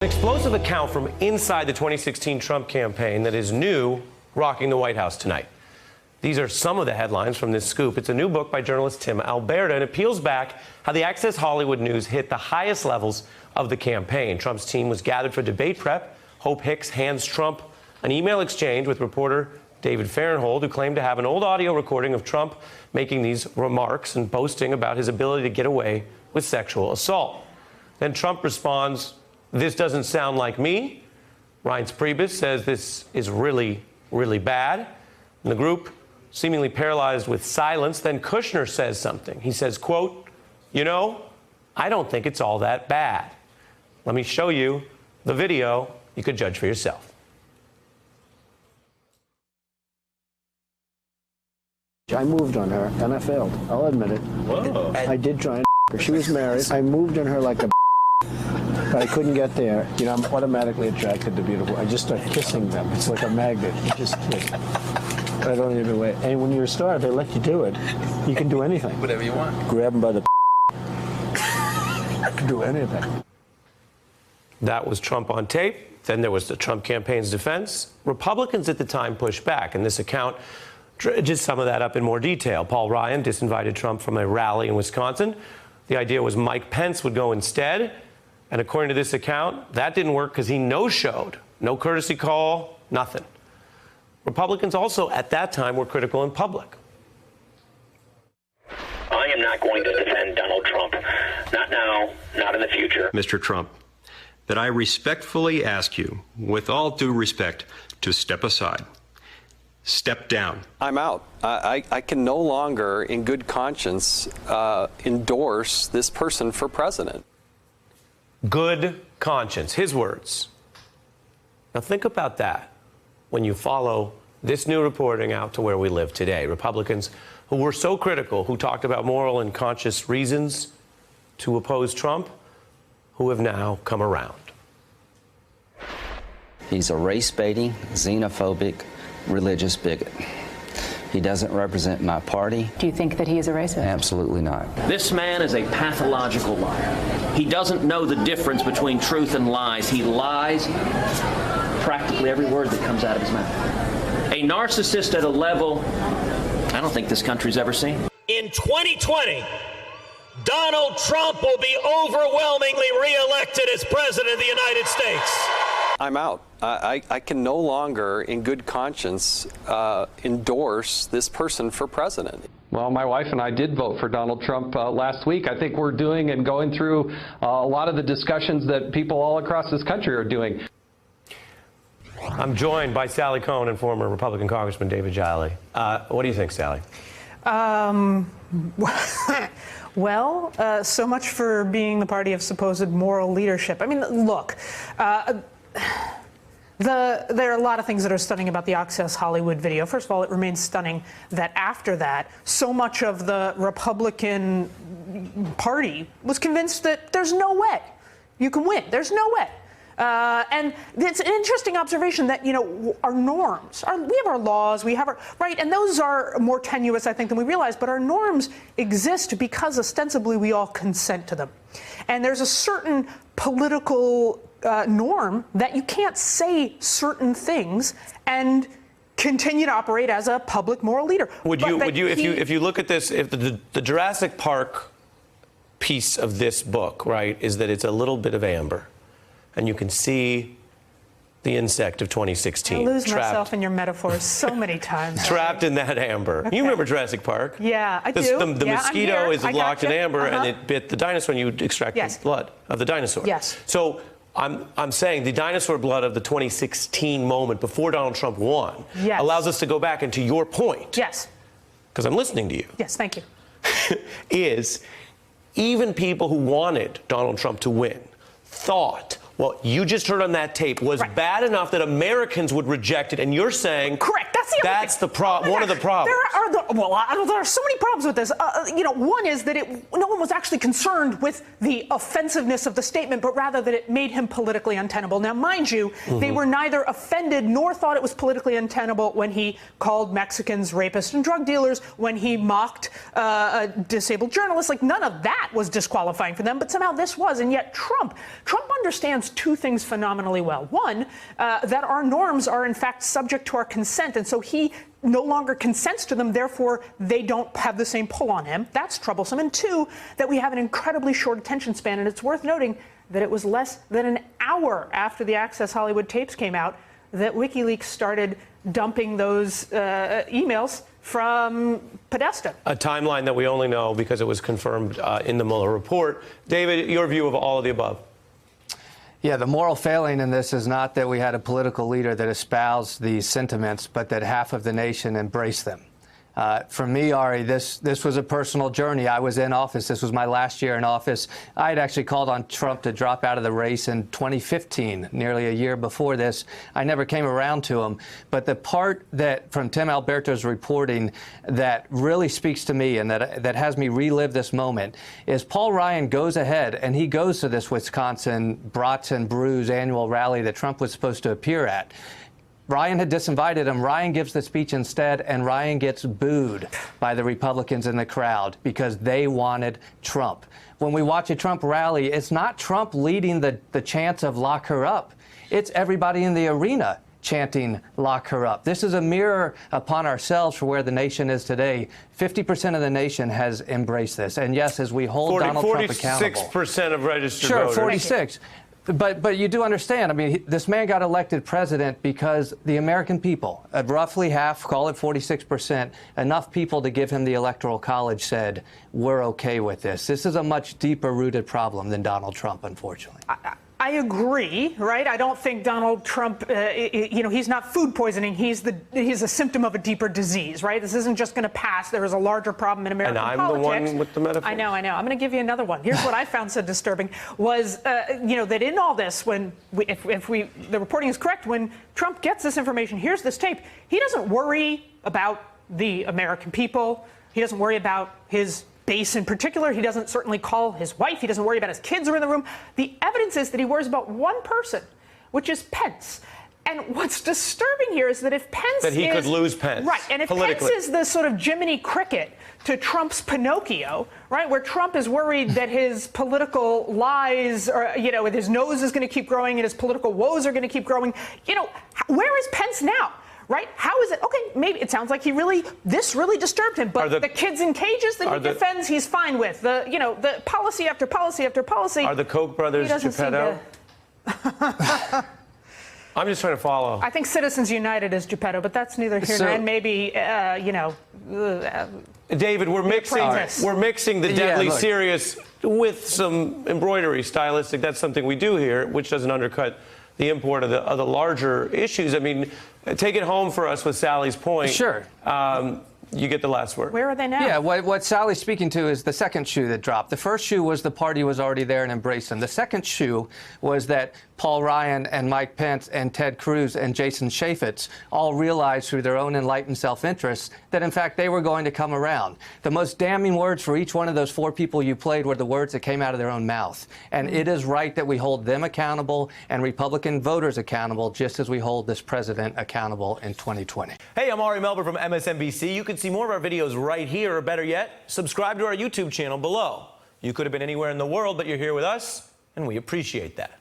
An explosive account from inside the 2016 Trump campaign that is new, rocking the White House tonight. These are some of the headlines from this scoop. It's a new book by journalist Tim Alberta, and it peels back how the Access Hollywood news hit the highest levels of the campaign. Trump's team was gathered for debate prep. Hope Hicks hands Trump an email exchange with reporter David Fahrenthold, who claimed to have an old audio recording of Trump making these remarks and boasting about his ability to get away with sexual assault. Then Trump responds, "This doesn't sound like me." Reince Priebus says this is really, really bad. And the group seemingly paralyzed with silence. Then Kushner says something. He says, quote, "You know, I don't think it's all that bad. Let me show you the video. You could judge for yourself." I moved on her, and I failed. I'll admit it. Whoa. I did try and her. She was married. I moved on her like a but I couldn't get there. You know, I'm automatically attracted to beautiful. I just start kissing them. It's like a magnet. You just kiss. I don't even wait. And when you're a star, they let you do it. You can do anything. Whatever you want. Grab them by the do anything. That was Trump on tape. Then there was the Trump campaign's defense. Republicans at the time pushed back, and this account dredges some of that up in more detail. Paul Ryan disinvited Trump from a rally in Wisconsin. The idea was Mike Pence would go instead. And according to this account, that didn't work because he no-showed. No courtesy call, nothing. Republicans also at that time were critical in public. I am not going to defend Donald Trump. Not now, not in the future. Mr. Trump, that I respectfully ask you, with all due respect, to step aside. Step down. I'm out. I can no longer, in good conscience, endorse this person for president. Good conscience, his words. Now think about that when you follow this new reporting out to where we live today. Republicans who were so critical, who talked about moral and conscious reasons to oppose Trump, who have now come around. He's a race-baiting, xenophobic, religious bigot. He doesn't represent my party. Do you think that he is a racist? Absolutely not. This man is a pathological liar. He doesn't know the difference between truth and lies. He lies practically every word that comes out of his mouth. A narcissist at a level I don't think this country's ever seen. In 2020, Donald Trump will be overwhelmingly reelected as president of the United States. I'm out. I can no longer, in good conscience, endorse this person for president. Well, my wife and I did vote for Donald Trump last week. I think we're doing and going through a lot of the discussions that people all across this country are doing. I'm joined by Sally Kohn and former Republican Congressman David Jolly. What do you think, Sally? Well, so much for being the party of supposed moral leadership. I mean, look, there are a lot of things that are stunning about the Access Hollywood video. First of all, it remains stunning that after that, so much of the Republican Party was convinced that there's no way you can win. There's no way. And it's an interesting observation that, you know, our norms, we have our laws, we have our, right, and those are more tenuous, I think, than we realize, but our norms exist because ostensibly we all consent to them. And there's a certain political norm that you can't say certain things and continue to operate as a public moral leader. Would you, if you look at this, if the Jurassic Park piece of this book, right, is that it's a little bit of amber. And you can see the insect of 2016. I lose myself in your metaphors so many times. Trapped in that amber. Okay. You remember Jurassic Park? Yeah, I do. The mosquito is locked in amber, and it bit the dinosaur, and you extract the blood of the dinosaur. Yes. So I'm saying the dinosaur blood of the 2016 moment before Donald Trump won allows us to go back, and to your point, because I'm listening to you. Yes, thank you. Is even people who wanted Donald Trump to win thought what you just heard on that tape was bad enough that Americans would reject it, and you're saying correct. That's the problem. One of the problems. There are so many problems with this. One is that no one was actually concerned with the offensiveness of the statement, but rather that it made him politically untenable. Now, mind you, they were neither offended nor thought it was politically untenable when he called Mexicans rapists and drug dealers, when he mocked disabled journalists. Like, none of that was disqualifying for them, but somehow this was. And yet Trump understands two things phenomenally well. One, that our norms are in fact subject to our consent, and so he no longer consents to them, therefore they don't have the same pull on him. That's troublesome. And two, that we have an incredibly short attention span, and it's worth noting that it was less than an hour after the Access Hollywood tapes came out that WikiLeaks started dumping those emails from Podesta. A timeline that we only know because it was confirmed in the Mueller report. David, your view of all of the above? Yeah, the moral failing in this is not that we had a political leader that espoused these sentiments, but that half of the nation embraced them. For me, Ari, this was a personal journey. I was in office. This was my last year in office. I had actually called on Trump to drop out of the race in 2015, nearly a year before this. I never came around to him. But the part that from Tim Alberto's reporting that really speaks to me and that has me relive this moment is Paul Ryan goes ahead and he goes to this Wisconsin Brats and Brews annual rally that Trump was supposed to appear at. Ryan had disinvited him. Ryan gives the speech instead, and Ryan gets booed by the Republicans in the crowd because they wanted Trump. When we watch a Trump rally, it's not Trump leading the chants of lock her up. It's everybody in the arena chanting lock her up. This is a mirror upon ourselves for where the nation is today. 50% of the nation has embraced this. And yes, as we hold Donald Trump accountable. 46% of registered sure, voters. 46. But you do understand, I mean, this man got elected president because the American people, roughly half, call it 46%, enough people to give him the Electoral College said, we're okay with this. This is a much deeper rooted problem than Donald Trump, unfortunately. I agree, right? I don't think Donald Trump, he's not food poisoning. He's a symptom of a deeper disease, right? This isn't just going to pass. There is a larger problem in American politics. And I'm the one with the metaphor. I know. I'm going to give you another one. Here's what I found so disturbing was, that in all this, if the reporting is correct, when Trump gets this information, here's this tape, he doesn't worry about the American people. He doesn't worry about his base in particular. He doesn't certainly call his wife. He doesn't worry about his kids who are in the room. The evidence is that he worries about one person, which is Pence. And what's disturbing here is that if Pence that he could lose Pence. Right, and if Pence is the sort of Jiminy Cricket to Trump's Pinocchio, right, where Trump is worried that his political lies, or, his nose is going to keep growing and his political woes are going to keep growing, where is Pence now? Right? How is it? Okay, maybe it sounds like this really disturbed him. But the kids in cages that he defends, he's fine with. The policy after policy after policy. Are the Koch brothers Geppetto? I'm just trying to follow. I think Citizens United is Geppetto, but that's neither here nor there. And maybe, David, we're mixing the deadly serious with some embroidery stylistic. That's something we do here, which doesn't undercut the import of the larger issues. I mean, take it home for us with Sally's point. Sure. You get the last word. Where are they now? Yeah, what Sally's speaking to is the second shoe that dropped. The first shoe was the party was already there and embraced them. The second shoe was that Paul Ryan and Mike Pence and Ted Cruz and Jason Chaffetz all realized through their own enlightened self-interest that, in fact, they were going to come around. The most damning words for each one of those four people you played were the words that came out of their own mouth. And it is right that we hold them accountable and Republican voters accountable, just as we hold this president accountable in 2020. Hey, I'm Ari Melber from MSNBC. You can see more of our videos right here, or better yet, subscribe to our YouTube channel below. You could have been anywhere in the world, but you're here with us, and we appreciate that.